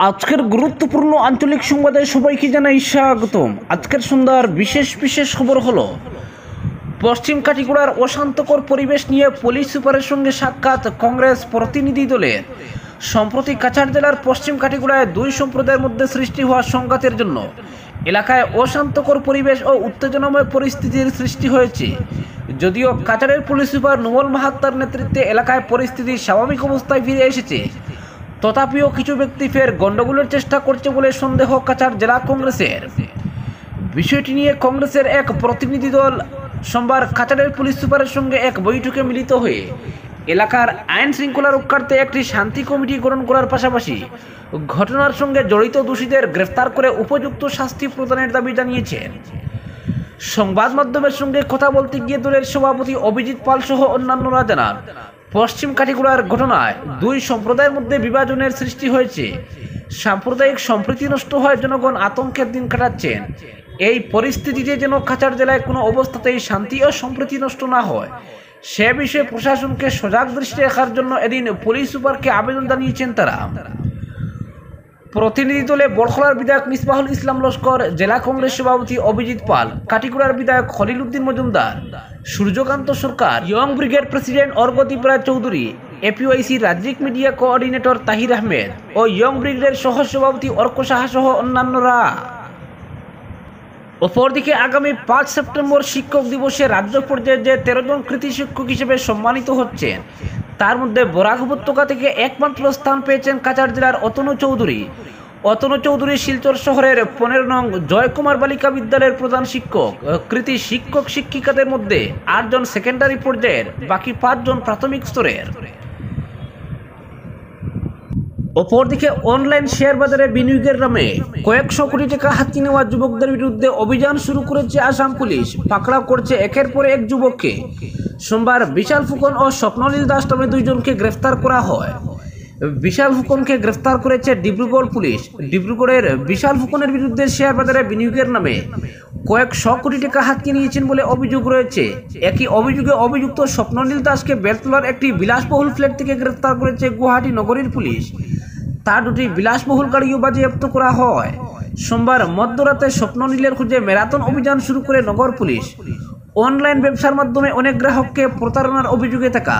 আজকের গুরুত্বপূর্ণ আঞ্চলিক সংবাদে সবাইকে জানাই স্বাগতম। আজকের সন্ধ্যার বিশেষ খবর হলো পশ্চিম কাটিগড়ার অশান্তকর পরিবেশ নিয়ে পুলিশ সুপারের সঙ্গে সাক্ষাৎ কংগ্রেস প্রতিনিধি দলের। সম্প্রতি কাছাড় জেলার পশ্চিম কাটিগড়ায় দুই সম্প্রদায়ের মধ্যে সৃষ্টি হওয়া সংঘাতের জন্য এলাকায় অশান্তকর পরিবেশ ও উত্তেজনাময় পরিস্থিতির সৃষ্টি হয়েছে। যদিও কাছাড়ের পুলিশ সুপার নুমল মাহাত্তার নেতৃত্বে এলাকায় পরিস্থিতি স্বাভাবিক অবস্থায় ফিরে এসেছে, তথাপিও কিছু ব্যক্তি ফের গণ্ডগোলের চেষ্টা করছে বলে সন্দেহ কাছাড় জেলা কংগ্রেসের। বিষয়টি নিয়ে কংগ্রেসের এক প্রতিনিধি দল সোমবার কাছাড়ের পুলিশ সুপারের সঙ্গে এক বৈঠকে মিলিত হয়ে এলাকার আইন শৃঙ্খলা রক্ষার্থে একটি শান্তি কমিটি গঠন করার পাশাপাশি ঘটনার সঙ্গে জড়িত দোষীদের গ্রেফতার করে উপযুক্ত শাস্তি প্রদানের দাবি জানিয়েছেন। সংবাদ মাধ্যমের সঙ্গে কথা বলতে গিয়ে দলের সভাপতি অভিজিৎ পাল সহ অন্যান্যরা জানান, পশ্চিম কাটিগড়ার ঘটনায় দুই সম্প্রদায়ের মধ্যে বিভাজনের সৃষ্টি হয়েছে। সাম্প্রদায়িক সম্প্রীতি নষ্ট হয়, জনগণ আতঙ্কের দিন কাটাচ্ছেন। এই পরিস্থিতিতে যেন কাছাড় জেলায় কোনো অবস্থাতেই শান্তি ও সম্প্রীতি নষ্ট না হয়, সে বিষয়ে প্রশাসনকে সজাগ দৃষ্টি রাখার জন্য এদিন পুলিশ সুপারকে আবেদন জানিয়েছেন তারা। প্রতিনিধি দলে বড়খলার বিধায়ক মিসবাহুল ইসলাম লস্কর, জেলা কংগ্রেস সভাপতি অভিজিৎ পাল, কাটিগড়ার বিধায়ক খলিল উদ্দিন মজুমদার, সূর্যকান্ত সরকার, ইয়ং ব্রিগেড প্রেসিডেন্ট অর্গদীপ রায় চৌধুরী, এপিওআইসি রাজ্যিক মিডিয়া কোঅর্ডিনেটর তাহির আহমেদ ও ইয়ং ব্রিগেডের সহ সভাপতি অর্ক সাহা সহ অন্যান্যরা। অপরদিকে আগামী 5 সেপ্টেম্বর শিক্ষক দিবসে রাজ্য পর্যায়ে যে 13 জন কৃতি শিক্ষক হিসেবে সম্মানিত হচ্ছেন, তার মধ্যে বরাক উপত্যকা থেকে একমাত্র স্থান পেয়েছেন কাছাড় জেলার অতনু চৌধুরী শিলচর শহরের 15 নং জয়কুমার বালিকা বিদ্যালয়ের প্রধান শিক্ষক। কৃতি শিক্ষক শিক্ষিকাদের মধ্যে 8 জন সেকেন্ডারি পর্যায়ের, বাকি 5 জন প্রাথমিক স্তরের। অপরদিকে অনলাইন শেয়ার বাজারে বিনিয়োগের নামে কয়েকশো কোটি টাকা হাতিয়ে নেওয়া যুবকদের বিরুদ্ধে অভিযান শুরু করেছে আসাম পুলিশ। পাকড়াও করছে একের পর এক যুবককে। সোমবার বিশাল ফুকন ও স্বপ্নলীল দাস নামে দুইজনকে গ্রেফতার করা হয়। বিশাল ফুকনকে গ্রেফতার করেছে ডিব্রুগড় পুলিশ। ডিব্রুগড়ের বিশাল ফুকনের বিরুদ্ধে শেয়ার বাজারে বিনিয়োগের নামে কয়েকশো কোটি টাকা হাতিয়ে নিয়েছেন বলে অভিযোগ রয়েছে। একই অভিযোগে অভিযুক্ত স্বপ্নলীল দাসকে বেলতলার একটি বিলাসবহুল ফ্ল্যাট থেকে গ্রেফতার করেছে গুয়াহাটি নগরীর পুলিশ। তার দুটি বিলাসবহুল গাড়িও বাজেয়াপ্ত করা হয়। সোমবার মধ্যরাতে স্বপ্ননীলের খুঁজে ম্যারাথন অভিযান শুরু করে নগর পুলিশ। অনলাইন ব্যবসার মাধ্যমে অনেক গ্রাহককে প্রতারণার অভিযোগে থাকা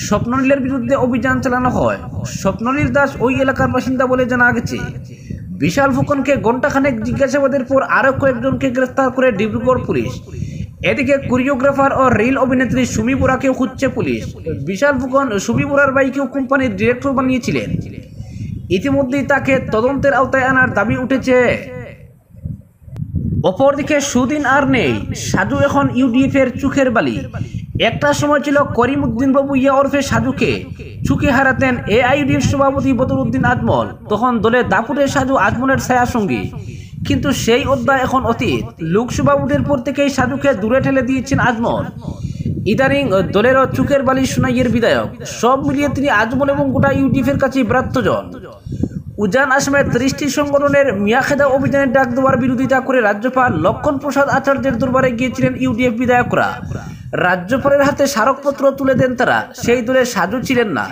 স্বপ্ননীলের বিরুদ্ধে অভিযান চালানো হয়। স্বপ্নলীল দাস ওই এলাকার বাসিন্দা বলে জানা গেছে। বিশাল ফুকনকে ঘণ্টাখানেক জিজ্ঞাসাবাদের পর আরও কয়েকজনকে গ্রেফতার করে ডিব্রুগড় পুলিশ। এদিকে কোরিওগ্রাফার ও রিল অভিনেত্রী সুমি বোরাকেও খুঁজছে পুলিশ। বিশাল ফুকন সুমি বোরার বাইকেও কোম্পানির ডিরেক্টর বানিয়েছিলেন। ইতিমধ্যেই তাকে তদন্তের আওতায় আনার দাবি উঠেছে। অপরদিকে সুদিন আর নেই, সাজু এখন ইউডিএফ এর চোখের বালি। একটা সময় ছিল করিম উদ্দিন বাবু ইয়া ওরফে সাজুকে চুকে হারাতেন এআইইউডিএফ সভাপতি বদরুদ্দিন আজমল। তখন দলে দাপুটে সাজু আজমলের ছায়া সঙ্গী, কিন্তু সেই অধ্যায় এখন অতীত। লোকসভা ভোটের পর থেকেই সাজুকে দূরে ঠেলে দিয়েছেন আজমল। ইদানিং দলেরও চুকের বালি সোনাইয়ের বিধায়ক। সব মিলিয়ে তিনি আজমল এবং গোটা ইউডিএফ এর কাছে ব্রাত্যজন। উজান আসামে 30টি সংগঠনের মিয়াখেদা অভিযানের ডাক দেওয়ার বিরোধিতা করে রাজ্যপাল লক্ষণ প্রসাদ আচার্যের দরবারে গিয়েছিলেন ইউডিএফ বিধায়করা। রাজ্যপালের হাতে স্মারকপত্র তুলে দেন তারা। সেই দলে সাজু ছিলেন না।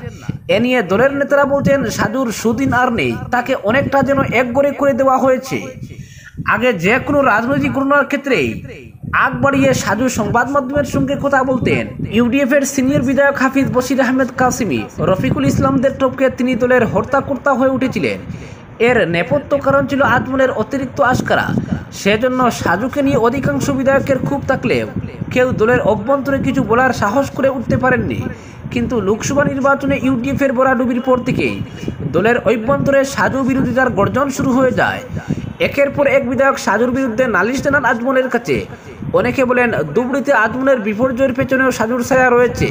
এ নিয়ে দলের নেতারা বলছেন, সাজুর সুদিন আর নেই, তাকে অনেকটা যেন একগরে করে দেওয়া হয়েছে। আগে যে কোনো রাজনৈতিক ঘটনার ক্ষেত্রেই আগ বাড়িয়ে সাজু সংবাদ মাধ্যমের সঙ্গে কথা বলতেন। ইউডিএফ এর সিনিয়র বিধায়ক হাফিজ বশির আহমেদ কাসিমি, রফিকুল ইসলামদের টপকে তিনি দলের হর্তাকর্তা হয়ে উঠেছিলেন। এর নেপথ্য কারণ ছিল আজমলের অতিরিক্ত আশকারা। সেজন্য সাজুকে নিয়ে অধিকাংশ বিধায়কের ক্ষোভ থাকলেও কেউ দলের অভ্যন্তরে কিছু বলার সাহস করে উঠতে পারেননি। কিন্তু লোকসভা নির্বাচনে ইউডিএফ এর বরাডুবির পর থেকেই দলের অভ্যন্তরে সাজু বিরোধিতার গর্জন শুরু হয়ে যায়। একের পর এক বিধায়ক সাজুর বিরুদ্ধে নালিশ জানান আজমলের কাছে। অনেকে বলেন, দুবড়িতে আজমলের বিপর্যয়ের পেছনেও সাজুর ছায়া রয়েছে।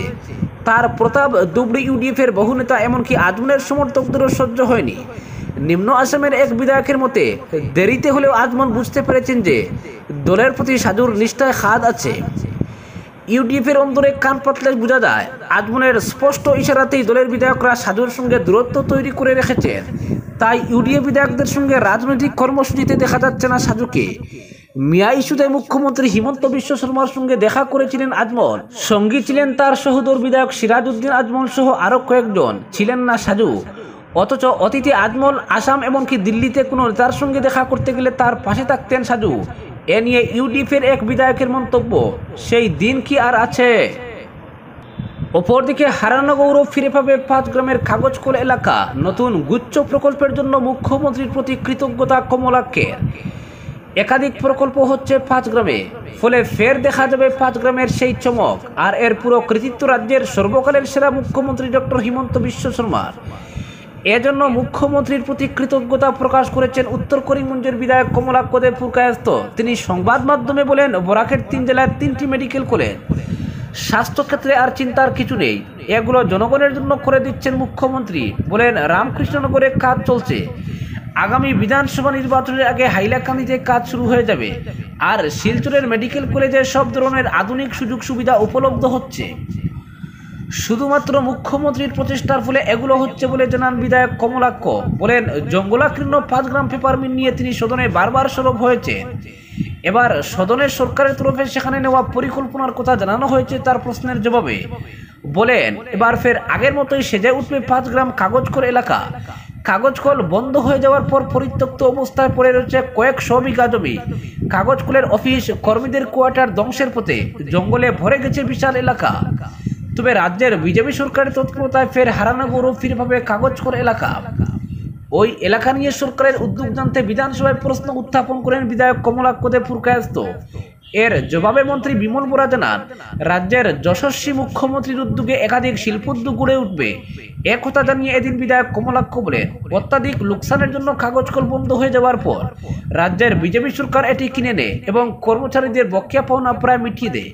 তার প্রতাপ দুবড়ি ইউডিএফ এর বহু নেতা, এমনকি আজমলের সমর্থকদেরও সহ্য হয়নি। নিম্ন আসামের এক বিধায়কের মতে, দেরিতে হলেও আজমল বুঝতে পেরেছেন যে দলের প্রতি সাজুর নিষ্ঠায় খাদ আছে। ইউডিএফ এর অন্তরে কান পাতলে বোঝা যায়, আজমলের স্পষ্ট ইশারাতেই দলের বিধায়করা সাজুর সঙ্গে দূরত্ব তৈরি করে রেখেছেন। তাই ইউডিএফ বিধায়কদের সঙ্গে রাজনৈতিক কর্মসূচিতে দেখা যাচ্ছে না সাজুকে। মিয়া ইস্যুতে মুখ্যমন্ত্রী হিমন্ত বিশ্ব শর্মার সঙ্গে দেখা করেছিলেন আজমল। সঙ্গী ছিলেন তার সহোদর বিধায়ক সিরাজ উদ্দিন আজমল সহ আরও কয়েকজন, ছিলেন না সাজু। অথচ অতিথি আজমল আসাম এমনকি দিল্লিতে কোনো নেতার সঙ্গে দেখা করতে গেলে তার পাশে থাকতেন সাজু। এ নিয়ে ইউডিএফের এক বিধায়কের মন্তব্য, সেই দিন কি আর আছে? অপরদিকে হারানো গৌরব ফিরে পাবে 5 গ্রামের কাগজকল এলাকা। নতুন গুচ্ছ প্রকল্পের জন্য মুখ্যমন্ত্রীর প্রতি কৃতজ্ঞতা কমলাক্ষের। একাধিক প্রকল্প হচ্ছে 5 গ্রামে, ফলে ফের দেখা যাবে 5 গ্রামের সেই চমক। আর এর পুরো কৃতিত্ব রাজ্যের সর্বকালের সেরা মুখ্যমন্ত্রী ডক্টর হিমন্ত বিশ্ব শর্মার। এজন্য মুখ্যমন্ত্রীর প্রতি কৃতজ্ঞতা প্রকাশ করেছেন উত্তর করিমগঞ্জের বিধায়ক কমলাক্ষ দেব পুরকায়স্থ। তিনি সংবাদ মাধ্যমে বলেন, বরাকের 3 জেলায় 3টি মেডিকেল কলেজ, স্বাস্থ্যক্ষেত্রে আর চিন্তার কিছু নেই, এগুলো জনগণের জন্য করে দিচ্ছেন মুখ্যমন্ত্রী। বলেন, রামকৃষ্ণনগরে কাজ চলছে, আগামী বিধানসভা নির্বাচনের আগে হাইলাকান্দিতে কাজ শুরু হয়ে যাবে। আর শিলচরের মেডিকেল কলেজে সব ধরনের আধুনিক সুযোগ সুবিধা উপলব্ধ হচ্ছে। শুধুমাত্র মুখ্যমন্ত্রীর প্রচেষ্টার ফলে এগুলো হচ্ছে বলে জানান বিধায়ক কমলাক্ষ। বলেন, জঙ্গলাকীর্ণ 5 গ্রাম পেপার মিল নিয়ে তিনি সদনে বারবার সরব হয়েছেন। এবার সদনের সরকারের তরফে সেখানে নেওয়া পরিকল্পনার কথা জানানো হয়েছে তার প্রশ্নের জবাবে। বলেন, এবার ফের আগের মতোই সেজে উঠবে 5 গ্রাম কাগজকল এলাকা। কাগজকল বন্ধ হয়ে যাওয়ার পর পরিত্যক্ত অবস্থায় পড়ে রয়েছে কয়েকশো বিঘা জমি। কাগজকলের অফিস, কর্মীদের কোয়ার্টার ধ্বংসের পথে, জঙ্গলে ভরে গেছে বিশাল এলাকা। তবে রাজ্যের বিজেপি সরকারের তৎপরতায় ফের হারানো গৌরব ফিরে পাবে কাগজকল এলাকা। ওই এলাকা নিয়ে সরকারের উদ্যোগ জানতে বিধানসভায় প্রশ্ন উত্থাপন করেন বিধায়ক কমলাক্ষ দেব পুরকায়স্থ। এর জবাবে মন্ত্রী বিমল বোরা জানান, রাজ্যের যশস্বী মুখ্যমন্ত্রীর উদ্যোগে একাধিক শিল্পোদ্যোগ গড়ে উঠবে। একথা জানিয়ে এদিন বিধায়ক কমলাক্ষ বলেন, অত্যাধিক লোকসানের জন্য কাগজকল বন্ধ হয়ে যাওয়ার পর রাজ্যের বিজেপি সরকার এটি কিনে নেয় এবং কর্মচারীদের বকেয়া পাওনা প্রায় মিটিয়ে দেয়।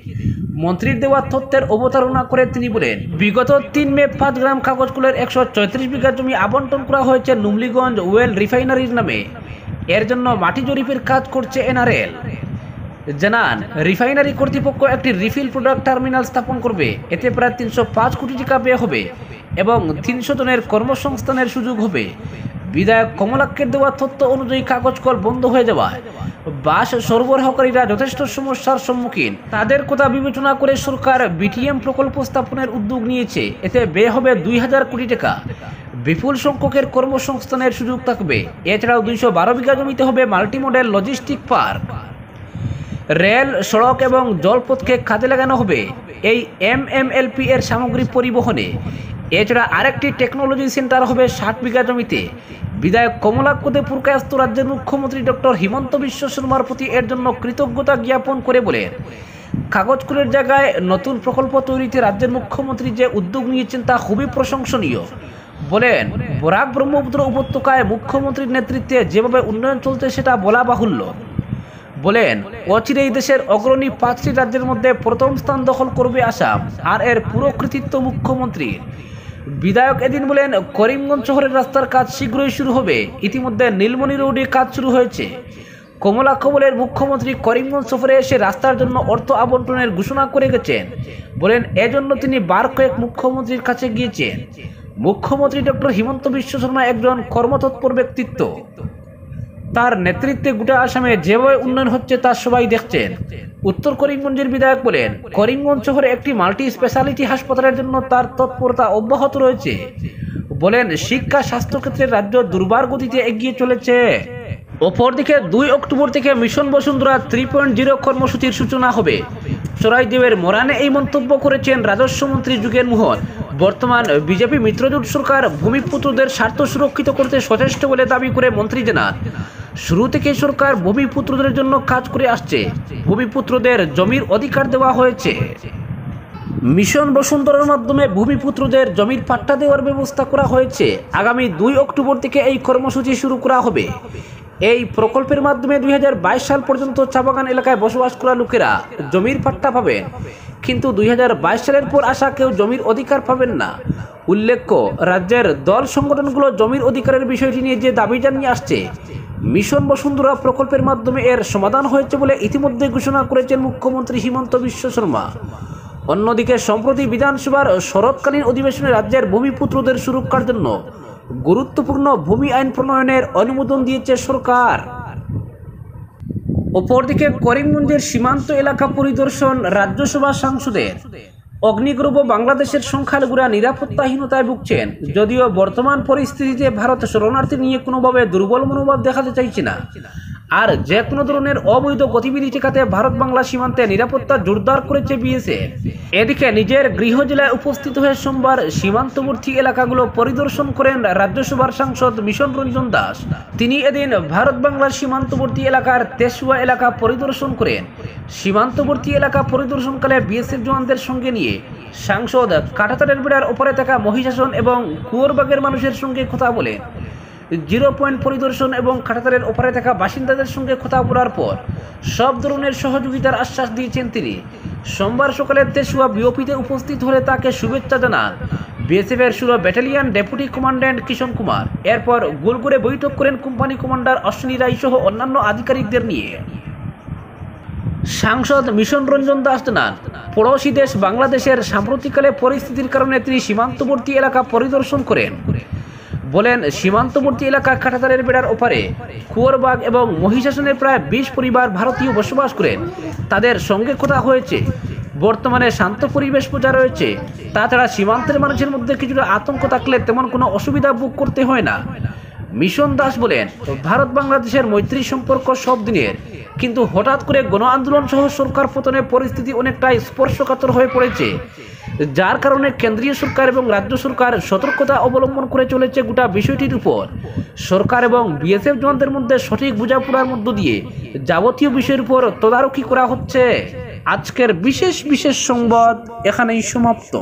মন্ত্রীর দেওয়া তথ্যের অবতারণা করে তিনি বলেন, বিগত 3 মে 5 গ্রাম কাগজকলের 134 বিঘা জমি আবন্টন করা হয়েছে নুমলিগঞ্জ ওয়েল রিফাইনারির নামে। এর জন্য মাটি জরিপের কাজ করছে NRL। জানান, রিফাইনারি কর্তৃপক্ষ একটি রিফিল প্রোডাক্ট টার্মিনাল স্থাপন করবে। এতে প্রায় 305 কোটি টাকা ব্যয় হবে এবং 300 জনের কর্মসংস্থানের সুযোগ হবে। বিধায়ক কমলাক্ষের দেওয়া তথ্য অনুযায়ী কাগজকল বন্ধ হয়ে যাওয়ায় বাস সরবরাহকারীরা যথেষ্ট সমস্যার সম্মুখীন। তাদের কথা বিবেচনা করে সরকার BTM প্রকল্প স্থাপনের উদ্যোগ নিয়েছে। এতে ব্যয় হবে 2000 কোটি টাকা। বিপুল সংখ্যকের কর্মসংস্থানের সুযোগ থাকবে। এছাড়াও 212 বিঘা জমিতে হবে multi model logistic park. Rail, সড়ক এবং জলপথকে কাজে লাগানো হবে এই MMLP এর সামগ্রী পরিবহনে। এছাড়া আরেকটি টেকনোলজি সেন্টার হবে 60 বিঘা জমিতে। বিধায়ক কমলাক্ষ দেব পুরকায়স্থ রাজ্যের মুখ্যমন্ত্রী ডক্টর হিমন্ত বিশ্ব শর্মার প্রতি এর জন্য কৃতজ্ঞতা জ্ঞাপন করে বলেন, কাগজকলের জায়গায় নতুন প্রকল্প তৈরিতে রাজ্যের মুখ্যমন্ত্রী যে উদ্যোগ নিয়েছেন তা খুবই প্রশংসনীয়। বলেন, বরাক ব্রহ্মপুত্র উপত্যকায় মুখ্যমন্ত্রীর নেতৃত্বে যেভাবে উন্নয়ন চলছে সেটা বলা বাহুল্য। বলেন, অচিরেই দেশের অগ্রণী 5টি রাজ্যের মধ্যে প্রথম স্থান দখল করবে আসাম, আর এর পুরো কৃতিত্ব মুখ্যমন্ত্রীর। বিধায়ক এদিন বলেন, করিমগঞ্জ শহরের রাস্তার কাজ শীঘ্রই শুরু হবে। ইতিমধ্যে নীলমণি রোডে কাজ শুরু হয়েছে। কমলাক্ষ বলেন, মুখ্যমন্ত্রী করিমগঞ্জ সফরে এসে রাস্তার জন্য অর্থ আবন্টনের ঘোষণা করে গেছেন। বলেন, এজন্য তিনি বার কয়েক মুখ্যমন্ত্রীর কাছে গিয়েছেন। মুখ্যমন্ত্রী ডক্টর হিমন্ত বিশ্ব শর্মা একজন কর্মতৎপর ব্যক্তিত্ব। তার নেতৃত্বে গোটা আসামে যেভাবে উন্নয়ন হচ্ছে তা সবাই দেখছেন। উত্তর করিমগঞ্জের বিধায়ক বলেন, করিমগঞ্জ শহরে একটি মাল্টি স্পেশালিটি হাসপাতালের জন্য তার তৎপরতা অব্যাহত রয়েছে। বলেন, শিক্ষা স্বাস্থ্যক্ষেত্রে রাজ্য দুর্বার গতিতে এগিয়ে চলেছে। অপরদিকে 2 অক্টোবর থেকে মিশন বসুন্ধরা 3.0 কর্মসূচির সূচনা হবে। সরাইদেবের মোরানে এই মন্তব্য করেছেন রাজস্ব মন্ত্রী যুগেন মোহন। বর্তমান বিজেপি মিত্রজোট সরকার ভূমিপুত্রদের স্বার্থ সুরক্ষিত করতে সচেষ্ট বলে দাবি করে মন্ত্রী জানান, শুরু থেকে সরকার ভূমিপুত্রদের জন্য কাজ করে আসছে। ভূমিপুত্রদের জমির অধিকার দেওয়া হয়েছে। মিশন বসুন্ধরার মাধ্যমে ভূমিপুত্রদের জমির পাট্টা দেওয়ার ব্যবস্থা করা হয়েছে। আগামী 2 অক্টোবর থেকে এই কর্মসূচি শুরু করা হবে। এই প্রকল্পের মাধ্যমে 2022 সাল পর্যন্ত চা বাগান এলাকায় বসবাস করা লোকেরা জমির পাট্টা পাবেন, কিন্তু 2022 সালের পর আসা কেউ জমির অধিকার পাবেন না। উল্লেখ্য, রাজ্যের দল সংগঠনগুলো জমির অধিকারের বিষয়টি নিয়ে যে দাবি জানিয়ে আসছে, মিশন বসুন্ধরা প্রকল্পের মাধ্যমে এর সমাধান হয়েছে বলে ইতিমধ্যে ঘোষণা করেছেন মুখ্যমন্ত্রী হিমন্ত বিশ্ব শর্মা। অন্যদিকে সম্প্রতি বিধানসভার শরৎকালীন অধিবেশনে রাজ্যের ভূমিপুত্রদের সুরক্ষার জন্য গুরুত্বপূর্ণ ভূমি আইন প্রণয়নের অনুমোদন দিয়েছে সরকার। অপরদিকে করিমগঞ্জের সীমান্ত এলাকা পরিদর্শন রাজ্যসভা সাংসদের। অগ্নিগ্রহ বাংলাদেশের সংখ্যালঘুরা নিরাপত্তাহীনতায় ভুগছেন। যদিও বর্তমান পরিস্থিতিতে ভারত শরণার্থী নিয়ে কোনোভাবে দুর্বল মনোভাব দেখাতে চাইছে না, আর যে কোনো ধরনের অবৈধ গতিবিধি ঠেকাতে ভারত বাংলা সীমান্তে নিরাপত্তা জোরদার করেছে বিএসএফ। এদিকে নিজের গৃহ জেলায় উপস্থিত হয়ে সোমবার সীমান্তবর্তী এলাকাগুলো পরিদর্শন করেন রাজ্যসভার সাংসদ মিশন রঞ্জন দাস। তিনি এদিন ভারত বাংলার সীমান্তবর্তী এলাকার তেসুয়া এলাকা পরিদর্শন করেন। সীমান্তবর্তী এলাকা পরিদর্শনকালে বিএসএফ জওয়ানদের সঙ্গে নিয়ে সাংসদ কাঁটাতারের বেড়ার ওপারে থাকা মহিষাসন এবং কুয়োরবাগের মানুষের সঙ্গে কথা বলেন। 0 পয়েন্ট পরিদর্শন এবং কাঁটাতারের ওপারে থাকা বাসিন্দাদের সঙ্গে কথা বলার পর সব ধরনের সহযোগিতার আশ্বাস দিয়েছেন তিনি। সোমবার সকালে তেসুয়া বিওপিতে উপস্থিত হলে তাকে শুভেচ্ছা জানান বিএসএফের 16 battalion deputy commandant Kishan Kumar. এরপর গোল করে বৈঠক করেন কোম্পানি কমান্ডার অশ্বিনী রায় সহ অন্যান্য আধিকারিকদের নিয়ে। সাংসদ মিশন রঞ্জন দাস জানান, পড়োশী দেশ বাংলাদেশের সাম্প্রতিককালে পরিস্থিতির কারণে তিনি সীমান্তবর্তী এলাকা পরিদর্শন করেন। বলেন, সীমান্তবর্তী এলাকা কাঁটাতারের বেড়ার ওপারে কুয়োরবাগ এবং মহিষাসনের প্রায় 20 পরিবার ভারতীয় বসবাস করেন। তাদের সঙ্গে কথা হয়েছে। বর্তমানে শান্ত পরিবেশ বজায় রয়েছে। তাছাড়া সীমান্তের মানুষের মধ্যে কিছুটা আতঙ্ক থাকলে তেমন কোনো অসুবিধা ভোগ করতে হয় না। মিশন দাস বলেন, ভারত বাংলাদেশের মৈত্রী সম্পর্ক সব দিনের, কিন্তু হঠাৎ করে গণ আন্দোলন সহ সরকার পতনের পরিস্থিতি অনেকটাই স্পর্শকাতর হয়ে পড়েছে, যার কারণে কেন্দ্রীয় সরকার এবং রাজ্য সরকার সতর্কতা অবলম্বন করে চলেছে গোটা বিষয়টির উপর। সরকার এবং বিএসএফ জওয়ানদের মধ্যে সঠিক বোঝাপড়ার মধ্য দিয়ে যাবতীয় বিষয়ের উপর তদারকি করা হচ্ছে। আজকের বিশেষ সংবাদ এখানেই সমাপ্ত।